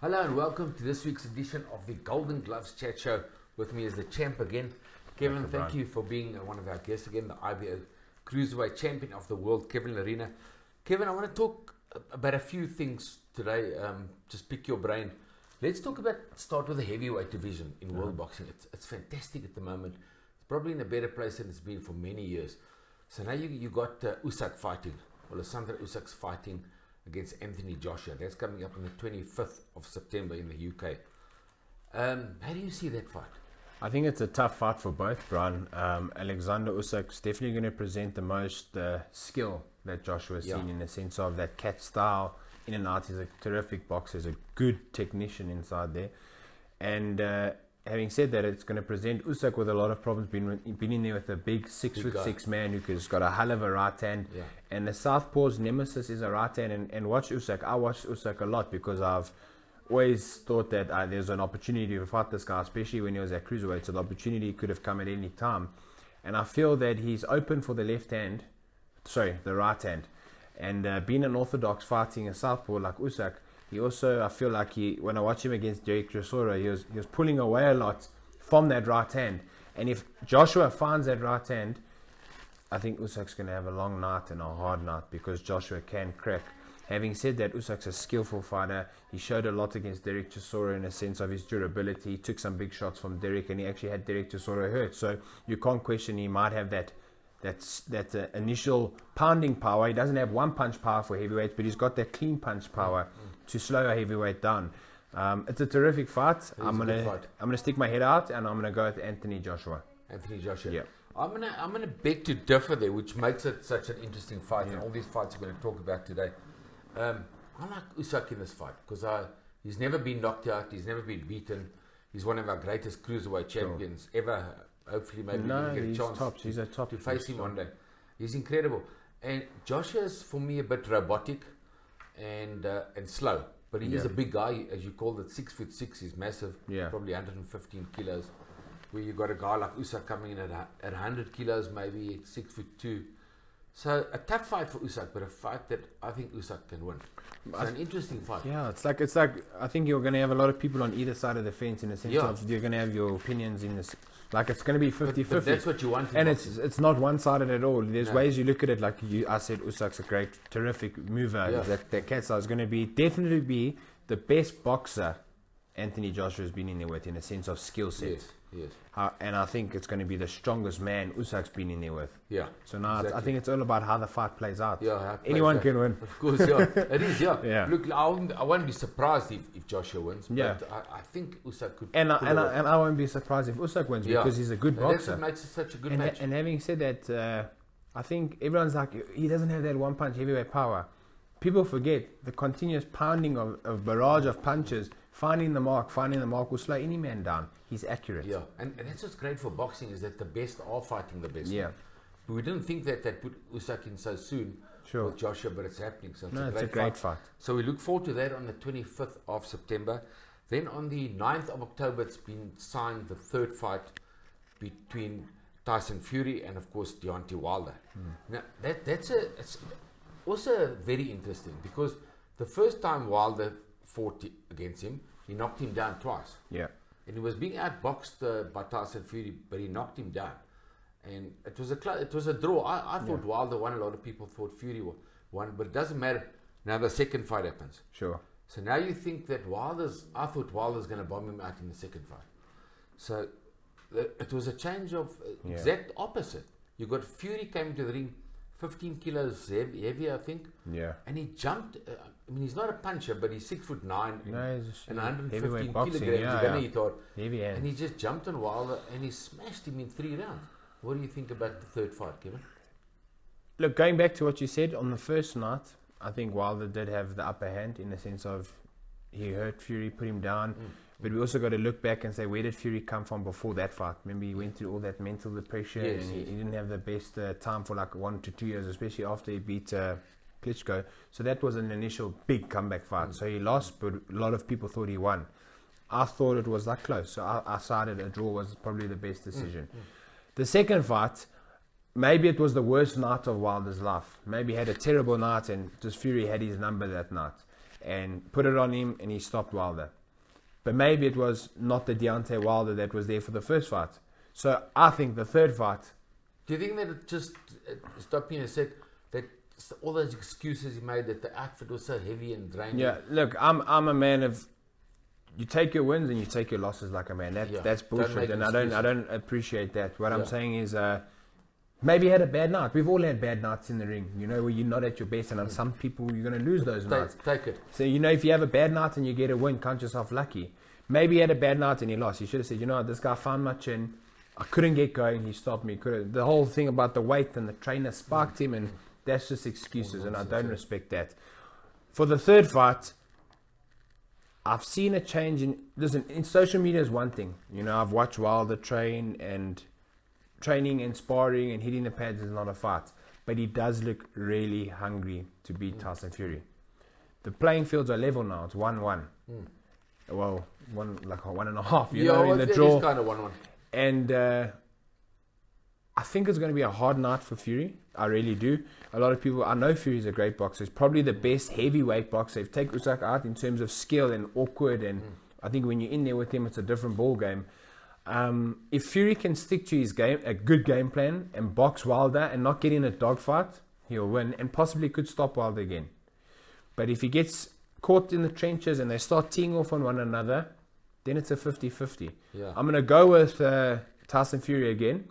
Hello and welcome to this week's edition of the Golden Gloves Chat Show. With me is the champ again. Kevin, thank you for being one of our guests again, the IBO Cruiserweight champion of the world, Kevin Lerena. Kevin, I want to talk about a few things today, just pick your brain. Let's start with the heavyweight division in world boxing. It's fantastic at the moment. It's probably in a better place than it's been for many years. So now you got Usyk fighting, or Alexander Usyk's fighting against Anthony Joshua. That's coming up on the 25th of September in the UK. How do you see that fight? I think it's a tough fight for both, Brian. Alexander Usyk's definitely going to present the most skill that Joshua's seen, in the sense of that cat style, in and out. He's a terrific boxer, he's a good technician inside there. And having said that, it's going to present Usyk with a lot of problems, being in there with a big 6'6" man who's got a hell of a right hand. Yeah. And the southpaw's nemesis is a right hand. And watch Usyk. I watch Usyk a lot because I've always thought that there's an opportunity to fight this guy, especially when he was at cruiserweight. So the opportunity could have come at any time. And I feel that he's open for the the right hand. And being an orthodox fighting a southpaw like Usyk, he also, I feel like when I watch him against Derek Chisora, he was pulling away a lot from that right hand. And if Joshua finds that right hand, I think Usyk's going to have a long night and a hard night, because Joshua can crack. Having said that, Usyk's a skillful fighter. He showed a lot against Derek Chisora in a sense of his durability. He took some big shots from Derek, and he actually had Derek Chisora hurt. So you can't question he might have that initial pounding power. He doesn't have one punch power for heavyweights, but he's got that clean punch power to slow a heavyweight down. It's a terrific fight. I'm gonna stick my head out, and I'm gonna go with Anthony Joshua. Yeah. I'm gonna beg to differ there, which makes it such an interesting fight, and all these fights we're going to talk about today. I like Usyk in this fight because he's never been knocked out, he's never been beaten. He's one of our greatest cruiserweight champions ever. Hopefully, maybe we can get a chance to face him one day. He's incredible. And Joshua's, for me, a bit robotic and slow. But he is a big guy, as you called it, 6'6". He's massive, probably 115 kilos. Where you got a guy like Usyk coming in at 100 kilos, maybe at 6'2". So a tough fight for Usyk, but a fight that I think Usyk can win. It's an interesting fight. Yeah, it's like I think you're going to have a lot of people on either side of the fence, in the sense of you're going to have your opinions in this. Like, it's going to be 50-50. But that's what you want. And it's not one-sided at all. There's ways you look at it. Like I said, Usyk's a great, terrific mover. Yeah. That cat style is going to definitely be the best boxer Anthony Joshua has been in there with, in a sense of skill set. Yes. And I think it's going to be the strongest man Usyk's been in there with. Yeah. So now I think it's all about how the fight plays out. Yeah. Anyone can win. Of course, it is, yeah. Look, I won't be surprised if Joshua wins, but I think Usyk could. And I won't be surprised if Usyk wins, because he's a good boxer. That's what makes it such a good match. And having said that, I think everyone's like, he doesn't have that one punch heavyweight power. People forget the continuous pounding of barrage of punches. Finding the mark will slow any man down. He's accurate. Yeah, and that's what's great for boxing, is that the best are fighting the best. Yeah. But we didn't think that put Usyk in so soon with Joshua, but it's happening. So it's a great fight. So we look forward to that on the 25th of September. Then on the 9th of October, it's been signed, the third fight between Tyson Fury and, of course, Deontay Wilder. Now, it's also very interesting, because the first time Wilder fought against him, he knocked him down twice. Yeah. And he was being outboxed by Tyson Fury, but he knocked him down. And it was a draw. I thought Wilder won. A lot of people thought Fury won, but it doesn't matter. Now the second fight happens. Sure. So now you think that I thought Wilder's going to bomb him out in the second fight. So it was a change of exact opposite. You got Fury came into the ring 15 kilos heavier, I think. Yeah. And he jumped. He's not a puncher, but he's 6'9" and 115 boxing, kilograms. He thought. Heavy hands. And he just jumped on Wilder and he smashed him in 3 rounds. What do you think about the third fight, Kevin? Look, going back to what you said on the first night, I think Wilder did have the upper hand, in the sense of he hurt Fury, put him down. But we also got to look back and say, where did Fury come from before that fight? Remember, he went through all that mental depression, and he didn't have the best time for like 1 to 2 years, especially after he beat Klitschko. So that was an initial big comeback fight. So he lost, but a lot of people thought he won. I thought it was that close, so I decided a draw was probably the best decision. The second fight, maybe it was the worst night of Wilder's life. Maybe he had a terrible night, and just Fury had his number that night. and put it on him, and he stopped Wilder. But maybe it was not the Deontay Wilder that was there for the first fight. So I think the third fight. Do you think that it just stopped me and said that all those excuses he made, that the outfit was so heavy and draining? Yeah, look, I'm a man of, you take your wins and you take your losses like a man. That's bullshit, and I don't appreciate that. What I'm saying is, maybe he had a bad night. We've all had bad nights in the ring, where you're not at your best, and on some people you're going to lose those nights. Take it. So, if you have a bad night and you get a win, count yourself lucky. Maybe he had a bad night and he lost. He should have said, this guy found my chin. I couldn't get going. He stopped me. The whole thing about the weight and the trainer sparked him, and that's just excuses, and I don't respect that. For the third fight, I've seen a change in social media is one thing. I've watched Wilder train, and training and sparring and hitting the pads is not a fight. But he does look really hungry to beat Tyson Fury. The playing fields are level now. It's 1-1. Well, 1.5, in the draw. It's kind of 1-1. And I think it's going to be a hard night for Fury. I really do. A lot of people, I know Fury's a great boxer. He's probably the best heavyweight boxer. If you take Usyk out in terms of skill and awkward, and I think when you're in there with him, it's a different ball game. If Fury can stick to his game, a good game plan, and box Wilder and not get in a dogfight, he'll win, and possibly could stop Wilder again. But if he gets caught in the trenches and they start teeing off on one another, then it's a 50-50. Yeah. I'm going to go with Tyson Fury again.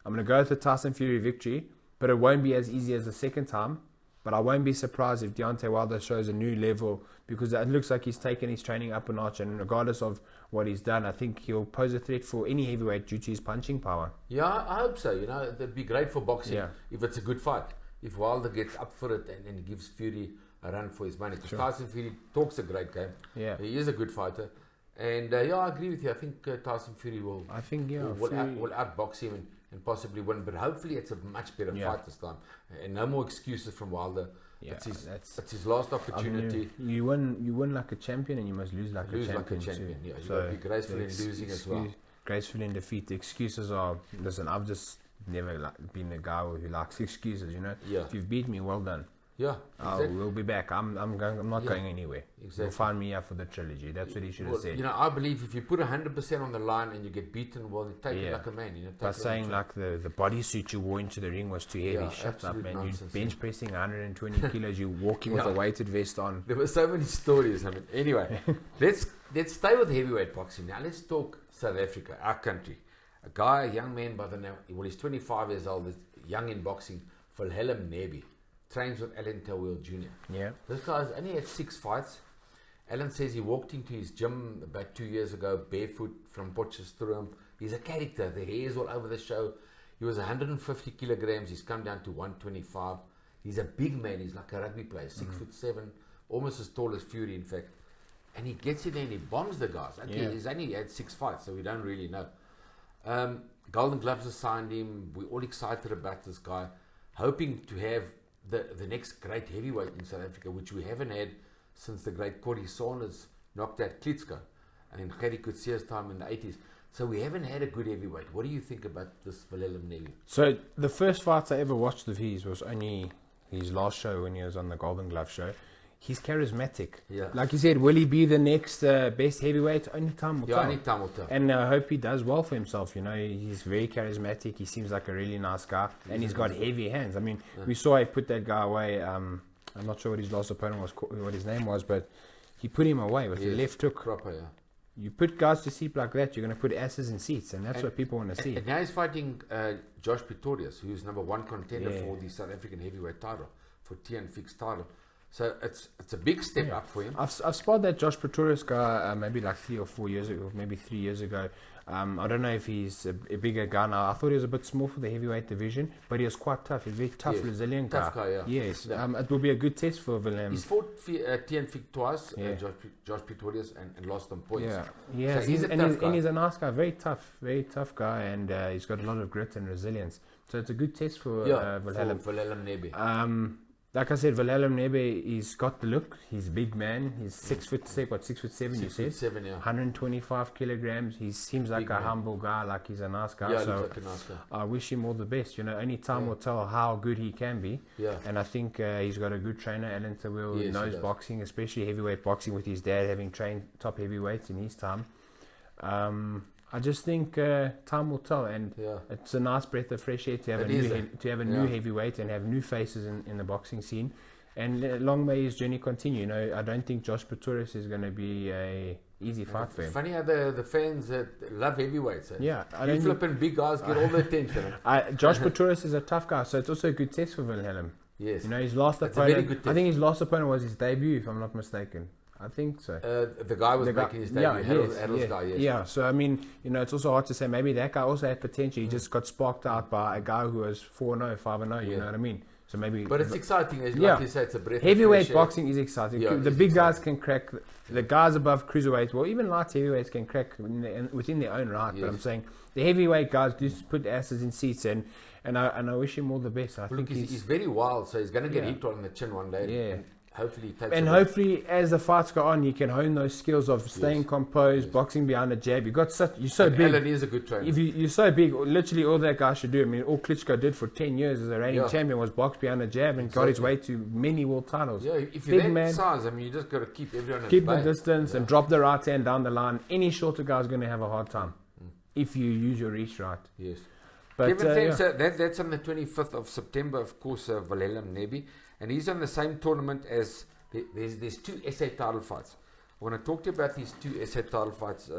I'm going to go with the Tyson Fury victory, but it won't be as easy as the second time. But I won't be surprised if Deontay Wilder shows a new level, because it looks like he's taken his training up a notch, and regardless of what he's done, I think he'll pose a threat for any heavyweight due to his punching power. Yeah, I hope so. It'd be great for boxing if it's a good fight. If Wilder gets up for it and gives Fury a run for his money. Because Tyson Fury talks a great game. Yeah. He is a good fighter. And I agree with you. I think Tyson Fury will outbox him and possibly win. But hopefully it's a much better fight this time. And no more excuses from Wilder. Yeah, it's his last opportunity. I mean, you win like a champion, and you must lose like a champion. Too. Yeah, you've got to be graceful in losing as well. Graceful in defeat. The excuses are, listen, I've just never been a guy who likes excuses, Yeah. If you've beat me, well done. Yeah, exactly. We'll be back. I'm not going anywhere. Exactly. You'll find me out for the trilogy. That's what he should have said. I believe if you put 100% on the line and you get beaten, well, you take it like a man. By saying like the bodysuit you wore into the ring was too heavy. Shut up, man. You're bench pressing 120 kilos. You're walking with a weighted vest on. There were so many stories. Anyway, let's stay with heavyweight boxing now. Let's talk South Africa, our country. A young man by the name, he's 25 years old, is young in boxing, Wilhelm Nebe. Trains with Alan Tawil Jr. Yeah. This guy's only had 6 fights. Alan says he walked into his gym about 2 years ago, barefoot from Potchefstroom. He's a character. The hair's all over the show. He was 150 kilograms. He's come down to 125. He's a big man. He's like a rugby player, 6'7", almost as tall as Fury, in fact. And he gets in there and he bombs the guys. Okay, he's only had 6 fights, so we don't really know. Golden Gloves have signed him. We're all excited about this guy, hoping to have the next great heavyweight in South Africa, which we haven't had since the great Corey Saunders knocked out Klitschko and Gerrie Coetzee's time in the 80s. So we haven't had a good heavyweight. What do you think about this Wilhelm Nebe? So the first fights I ever watched of his was only his last show when he was on the Golden Glove show. He's charismatic. Yeah. Like you said, will he be the next best heavyweight? Only time will tell. Only time will tell. And I hope he does well for himself. He's very charismatic. He seems like a really nice guy. And he's got heavy hands. I mean, we saw he put that guy away. I'm not sure what his last opponent was, what his name was, but he put him away with the left hook. Proper, You put guys to sleep like that, you're going to put asses in seats. And that's what people want to see. And now he's fighting Josh Pretorius, who's number 1 contender for the South African heavyweight title, for TN fixed title. So it's a big step up for him. I've spotted that Josh Pretorius guy maybe like 3 or 4 years ago, maybe 3 years ago. I don't know if he's a bigger guy now. I thought he was a bit small for the heavyweight division, but he was quite tough. He's a very tough, resilient guy. Tough guy, yeah. Yes. It will be a good test for Wilhelm. He's fought TN Fig twice, Josh Pretorius, and lost on points. Yeah, so he's a nice guy, very tough guy, and he's got a lot of grit and resilience. So it's a good test for Wilhelm. For Wilhelm Nebe. like I said, Wilhelm Nebe, he's got the look. He's a big man. He's 6'7", you said? 6'7", yeah. 125 kilograms. He seems like Big a man. humble guy, like he's a nice guy. Yeah, so looks like a nice guy. I wish him all the best. Only time will tell how good he can be. Yeah. And I think he's got a good trainer, Alan Terwell, who Yes, he knows does. boxing, especially heavyweight boxing, with his dad having trained top heavyweights in his time. I just think time will tell, and it's a nice breath of fresh air to have a new heavyweight and have new faces in the boxing scene. And long may his journey continue. I don't think Josh Pretorius is going to be a easy fight for him. Funny how the fans love heavyweights. Yeah, you flipping big guys get all the attention. Josh Pretorius is a tough guy, so it's also a good test for Wilhelm. Yes. His last It's a very opponent. good test. I think his last opponent was his debut, if I'm not mistaken. I think so. The guy was making his debut. Harold's guy, yes. Yeah, so I mean, it's also hard to say. Maybe that guy also had potential. He just got sparked out by a guy who was 4-0, 5-0. You know what I mean? So maybe. But it's exciting. Like you say, it's a breath. Heavyweight boxing is exciting. Yeah, the big guys can crack. The guys above cruiserweight, well, even light heavyweights can crack within their own right. Yes. But I'm saying the heavyweight guys do put asses in seats, and I wish him all the best. I think he's very wild, so he's going to get hit on the chin one day. Yeah. And hopefully he takes hopefully as the fights go on, you can hone those skills of staying composed, boxing behind the jab. You're so big. Alan is a good trainer. If you're so big, literally all that guy should do. I mean, all Klitschko did for 10 years as a reigning champion was box behind the jab and got his way to many world titles. Yeah, if you're that size, I mean, you just got to keep everyone keep the distance and drop the right hand down the line. Any shorter guy is going to have a hard time if you use your reach right. Yes. But Kevin, that's on the 25th of September, of course, Wilhelm Nebe, and he's on the same tournament as. There's two SA title fights. I want to talk to you about these two SA title fights.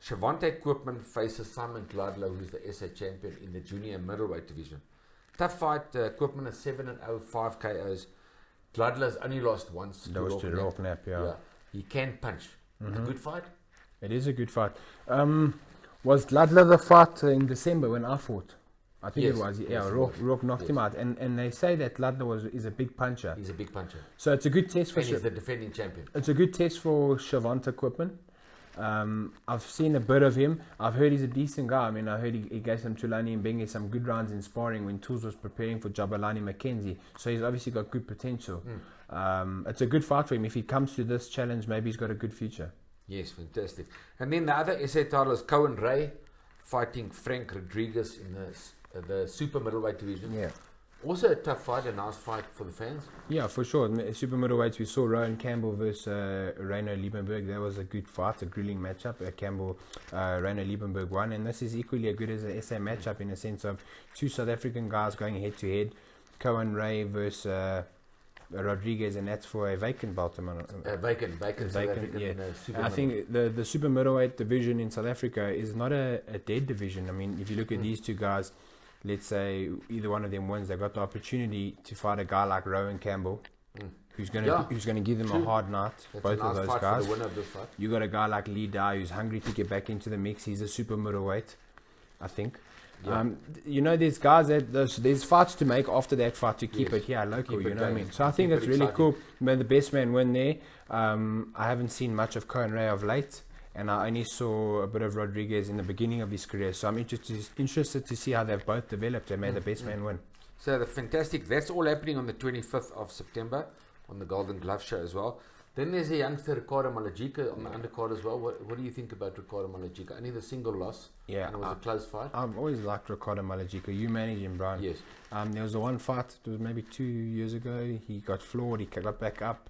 Shavante Koopman faces Simon Gladlow, who's the SA champion in the junior middleweight division. Tough fight. Koopman is 7-0, 5 KOs. Gladlow's only lost once. That was to Rocknap, yeah. He can punch. It's a good fight. It is a good fight. Was Gladlow the fight in December when I fought? I think it was. Yeah, Rock knocked him out. And they say that Gladlow is a big puncher. He's a big puncher. So it's a good test for... And he's the defending champion. It's a good test for Shavante Koopman. I've seen a bit of him. I've heard he's a decent guy. I mean, I heard he gave some Tulani and Bengi some good rounds in sparring when Tools was preparing for Jabulani McKenzie. So he's obviously got good potential. It's a good fight for him. If he comes to this challenge, maybe he's got a good future. Yes, fantastic. And then the other SA title is Cohen Ray fighting Frank Rodriguez in the super middleweight division. Yeah. Also a tough fight, a nice fight for the fans. Yeah, for sure. Super middleweights, we saw Rowan Campbell versus Reino Liebenberg. That was a good fight, a grueling matchup. Reino Liebenberg won, and this is equally as good as an SA matchup in the sense of two South African guys going head to head. Cohen Ray versus Rodriguez, and that's for a vacant belt. Vacant South African, yeah. super I think the super middleweight division in South Africa is not a dead division. I mean, if you look at these two guys, let's say either one of them wins, they've got the opportunity to fight a guy like Rowan Campbell, who's going to give them a hard night. That's both a nice of those fight guys. for the winner of this fight. You got a guy like Lee Dye who's hungry to get back into the mix. He's a super middleweight, I think. Yeah. There's guys there's fights to make after that fight to keep it here local. You know what I mean? So I think it's really cool. When the best man win there, I haven't seen much of Cohen Ray of late, and I only saw a bit of Rodriguez in the beginning of his career. So I'm interested to see how they've both developed and made the best man win. So that's all happening on the 25th of September on the Golden Glove Show as well. Then there's a youngster, Ricardo Malajika, on the undercard as well. What do you think about Ricardo Malajika? Only the single loss. Yeah. And it was a close fight. I've always liked Ricardo Malajika. You manage him, Brian. Yes. There was the one fight, it was maybe 2 years ago. He got floored. He got back up.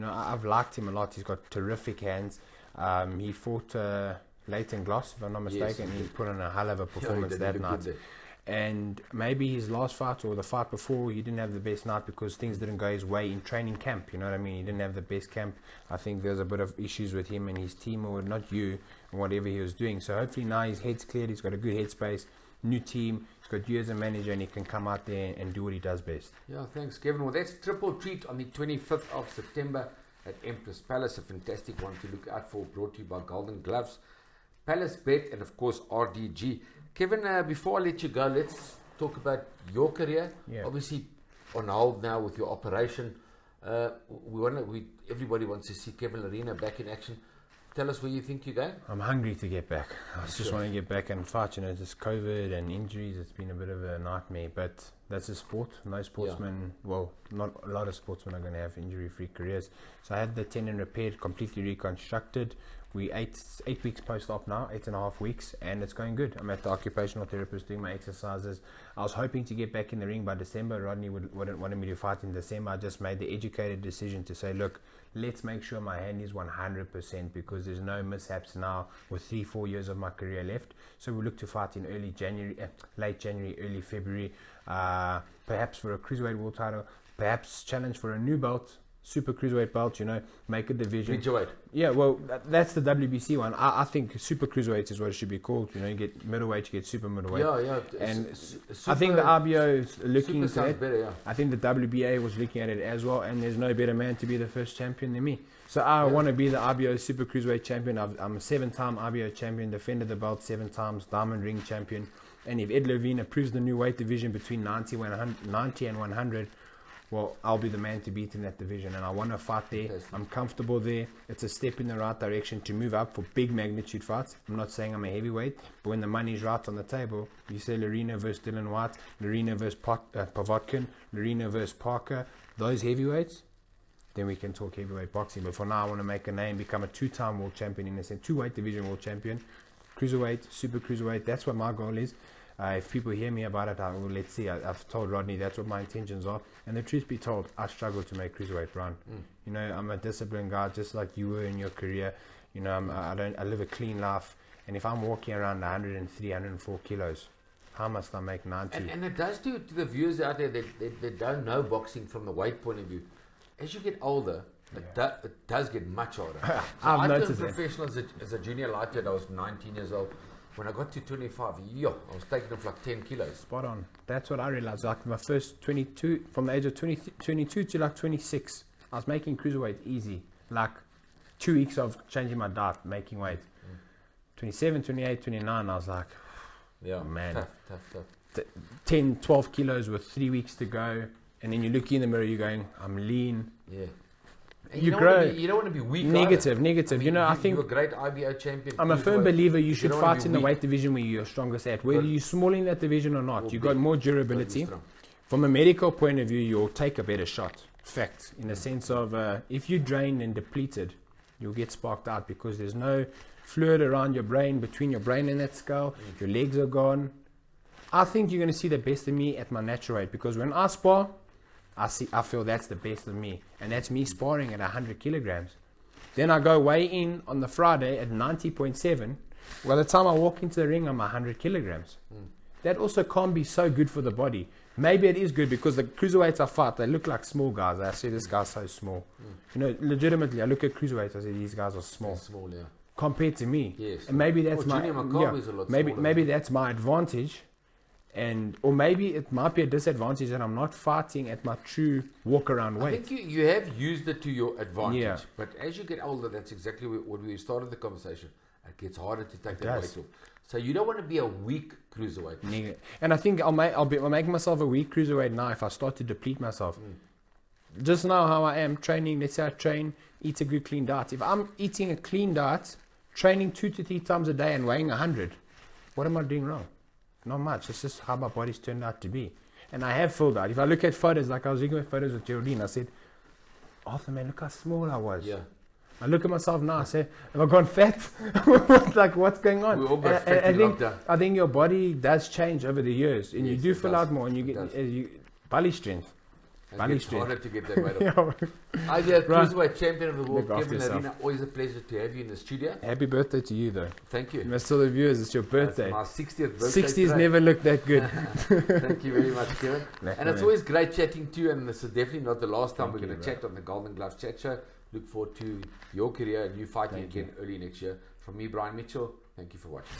I've liked him a lot. He's got terrific hands. He fought Leighton Gloss, if I'm not mistaken. Yes, he put on a hell of a performance that night. And maybe his last fight or the fight before, he didn't have the best night because things didn't go his way in training camp. You know what I mean? He didn't have the best camp. I think there's a bit of issues with him and his team, or not you, and whatever he was doing. So hopefully now his head's cleared. He's got a good headspace, new team. He's got you as a manager, and he can come out there and do what he does best. Yeah, thanks, Kevin. Well, that's Triple Treat on the 25th of September at Empress Palace. A fantastic one to look out for, brought to you by Golden Gloves, Palace Bet, and of course RDG. Kevin, before I let you go, let's talk about your career. Yeah. Obviously on hold now with your operation. Everybody wants to see Kevin Lerena back in action. tell us where you think you're going. I'm hungry to get back. I just want to get back and fight. You know, just COVID and injuries. It's been a bit of a nightmare. But that's a sport. No sportsman, well, not a lot of sportsmen are going to have injury-free careers. So I had the tendon repaired, completely reconstructed. We 8 weeks post-op now, 8.5 weeks, and it's going good. I'm at the occupational therapist doing my exercises. I was hoping to get back in the ring by December. Rodney wouldn't wanted me to fight in December. I just made the educated decision to say, look, let's make sure my hand is 100% because there's no mishaps now with 3-4 years of my career left. So we look to fight in early January, late January, early February, perhaps for a cruiserweight world title, perhaps challenge for a new belt, super cruiserweight belt, you know, make a division. Cruiserweight. Yeah, well, that's the WBC one. I think super cruiserweight is what it should be called. You know, you get middleweight, you get super middleweight. Yeah. And I think the IBO is looking into that. Better, yeah. I think the WBA was looking at it as well, and there's no better man to be the first champion than me. So I want to be the IBO super cruiserweight champion. I'm a 7-time IBO champion, defended the belt 7 times, diamond ring champion. And if Ed Levine approves the new weight division between 90 and 100, well, I'll be the man to beat in that division, and I want to fight there. I'm comfortable there. It's a step in the right direction to move up for big magnitude fights. I'm not saying I'm a heavyweight, but when the money's right on the table, you say Lerena versus Dylan White, Lerena versus Pavotkin, Lerena versus Parker, those heavyweights, then we can talk heavyweight boxing. But for now, I want to make a name, become a 2-time world champion in the same 2-weight division world champion, cruiserweight, super cruiserweight. That's what my goal is. If people hear me about it, well, let's see. I've told Rodney that's what my intentions are. And the truth be told, I struggle to make cruiserweight, Brian. You know, I'm a disciplined guy, just like you were in your career. You know, I live a clean life. And if I'm walking around 103, 104 kilos, how must I make 90? And it does to the viewers out there that don't know boxing from the weight point of view. As you get older, it does get much harder. So I've I noticed turned professional as a junior lightweight. I was 19 years old. When I got to 25, I was taking off like 10 kilos. Spot on. That's what I realized. Like my first 22, from the age of 22 to like 26, I was making cruiserweight easy. Like 2 weeks of changing my diet, making weight. 27, 28, 29, I was like, man. Tough. 10, 12 kilos with 3 weeks to go. And then you look in the mirror, you're going, I'm lean. Yeah. You grow. You don't want to be weak. Negative. I mean, you know, I think you're a great IBO champion. I'm a firm believer you should fight in the weight division where you're strongest at. Whether you're small in that division or not, you got more durability. From a medical point of view, you'll take a better shot. Fact. In the sense of if you're drained and depleted, you'll get sparked out because there's no fluid around your brain, between your brain and that skull. Your legs are gone. I think you're going to see the best of me at my natural weight because when I spar, I feel that's the best of me, and that's me sparring at 100 kilograms. Then I go weigh in on the Friday at 90.7. By the time I walk into the ring, I'm 100 kilograms. That also can't be so good for the body. Maybe it is good because the cruiserweights I fight, they look like small guys. I say this guy's so small. You know, legitimately, I look at cruiserweights. I say these guys are small. Small, yeah. Compared to me. Yes. And maybe that's maybe that's my advantage. Or maybe it might be a disadvantage that I'm not fighting at my true walk-around weight. I think you have used it to your advantage. But as you get older, that's exactly what we started the conversation. It gets harder to take that weight off. So you don't want to be a weak cruiserweight. And I think I'll make myself a weak cruiserweight now if I start to deplete myself. Just now how I am training, let's say I train, eat a good clean diet. If I'm eating a clean diet, training 2 to 3 times a day and weighing 100, what am I doing wrong? Not much. It's just how my body's turned out to be. And I have filled out. If I look at photos, like I was looking at photos with Geraldine, I said, Arthur, man, look how small I was. Yeah. I look at myself now, I say, have I gone fat? Like, what's going on? We all got fat in lockdown. I think your body does change over the years. And you do fill out more and you get belly strength. It's harder to get that weight off. IBO Cruiserweight Champion of the World, Kevin Lerena. Always a pleasure to have you in the studio. Happy birthday to you, though. Thank you. Must tell the viewers it's your birthday. It's my 60th birthday. 60s never looked that good. Thank you very much, Kevin. And it's always great chatting to you. And this is definitely not the last time we're going to chat on the Golden Gloves Chat Show. Look forward to your career and you fighting again early next year. From me, Brian Mitchell, thank you for watching.